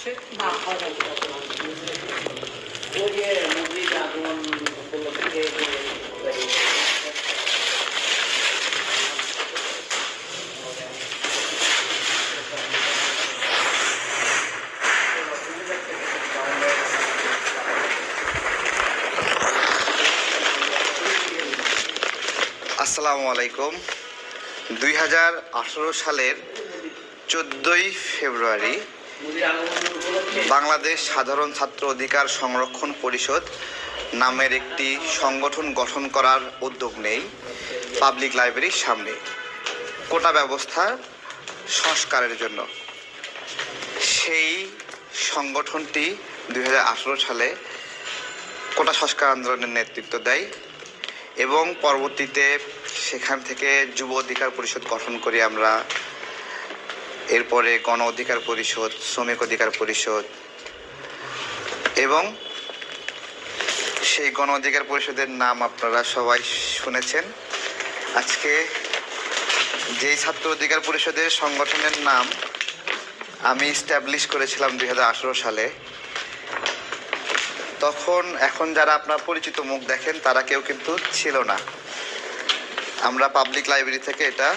হচ্ছে? না, হয় নাই। ওই যে মুজিব আগমন উপলক্ষে আসসালামু আলাইকুম। 2018 সালের 14ই ফেব্রুয়ারি বাংলাদেশ সাধারণ ছাত্র অধিকার সংরক্ষণ পরিষদ নামের একটি সংগঠন গঠন করার উদ্যোগ নেই পাবলিক লাইব্রেরির সামনে কোটা ব্যবস্থা সংস্কারের জন্য। সেই সংগঠনটি 2018 সালে কোটা সংস্কার আন্দোলনের নেতৃত্ব দেয় এবং পরবর্তীতে সেখান থেকে যুব অধিকার পরিষদ গঠন করি আমরা। এরপরে গণ অধিকার পরিষদ, শ্রমিক অধিকার পরিষদ, এবং সেই গণ অধিকার পরিষদের নাম আপনারা সবাই শুনেছেন। আজকে যেই ছাত্র অধিকার পরিষদের সংগঠনের নাম আমি স্ট্যাবলিশ করেছিলাম 2018 সালে, তখন এখন যারা আপনার পরিচিত মুখ দেখেন তারা কেউ কিন্তু ছিল না। আমরা পাবলিক লাইব্রেরি থেকে এটা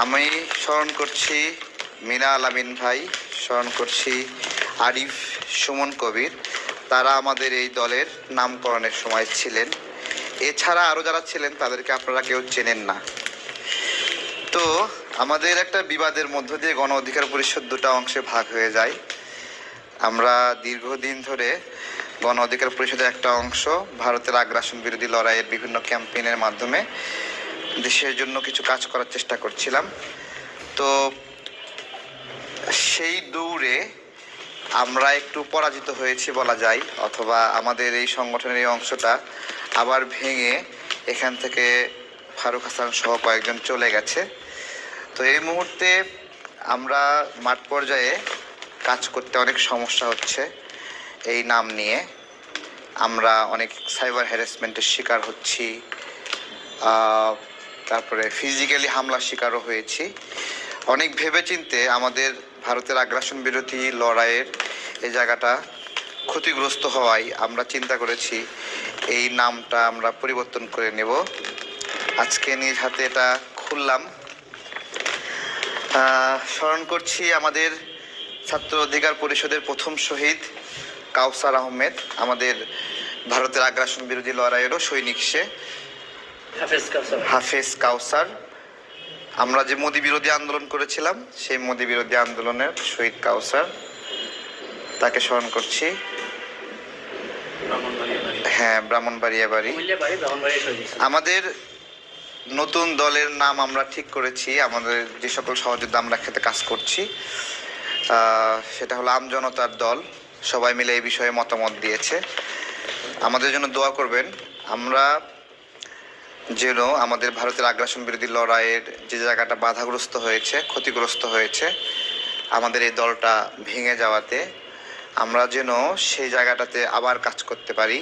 আমি স্মরণ করছি মিনা আলামিন ভাই, স্মরণ করছি আরিফ, সুমন কবির, তারা আমাদের এই দলের নামকরণের সময় ছিলেন। এছাড়া আরও যারা ছিলেন তাদেরকে আপনারা কেউ চেনেন না। তো আমাদের একটা বিবাদের মধ্য দিয়ে গণ অধিকার পরিষদ দুটো অংশে ভাগ হয়ে যায়। আমরা দীর্ঘদিন ধরে গণ অধিকার পরিষদের একটা অংশ ভারতের আগ্রাসন বিরোধী লড়াইয়ের বিভিন্ন ক্যাম্পেইনের মাধ্যমে দেশের জন্য কিছু কাজ করার চেষ্টা করছিলাম। তো সেই দৌড়ে আমরা একটু পরাজিত হয়েছি বলা যায়, অথবা আমাদের এই সংগঠনের এই অংশটা আবার ভেঙে এখান থেকে ফারুক হাসান সহ কয়েকজন চলে গেছে। তো এই মুহূর্তে আমরা মাঠ পর্যায়ে কাজ করতে অনেক সমস্যা হচ্ছে। এই নাম নিয়ে আমরা অনেক সাইবার হ্যারাসমেন্টের শিকার হচ্ছি, তারপরে ফিজিক্যালি হামলার শিকারও হয়েছি। অনেক ভেবেচিন্তে আমাদের ভারতের আগ্রাসন বিরোধী লড়াইয়ের এই জায়গাটা ক্ষতিগ্রস্ত হওয়ায় আমরা চিন্তা করেছি এই নামটা আমরা পরিবর্তন করে নেব। আজকে নিজ হাতে এটা খুললাম। স্মরণ করছি আমাদের ছাত্র অধিকার পরিষদের প্রথম শহীদ কাউসার আহমেদ, আমাদের ভারতের আগ্রাসন বিরোধী লড়াইয়েরও সৈনিক, সে হাফেজ কাউসার। আমরা যে মোদি বিরোধী আন্দোলন করেছিলাম সেই মোদি বিরোধী আন্দোলনের শহীদ কাউসার, তাকে স্মরণ করছি। হ্যাঁ, ব্রাহ্মণবাড়িয়া বাড়ি। আমাদের নতুন দলের নাম আমরা ঠিক করেছি, আমাদের যে সকল সহযোদ্ধা আমরা একসাথে কাজ করছি সেটা হলো আমজনতার দল। সবাই মিলে এই বিষয়ে মতামত দিয়েছে। আমাদের জন্য দোয়া করবেন। আমরা যেন আমাদের ভারতের আগ্রাসন বিরোধী লড়াইয়ের যে জায়গাটা বাধাগ্রস্ত হয়েছে, ক্ষতিগ্রস্ত হয়েছে আমাদের এই দলটা ভেঙে যাওয়াতে, আমরা যেন সেই জায়গাটাতে আবার কাজ করতে পারি।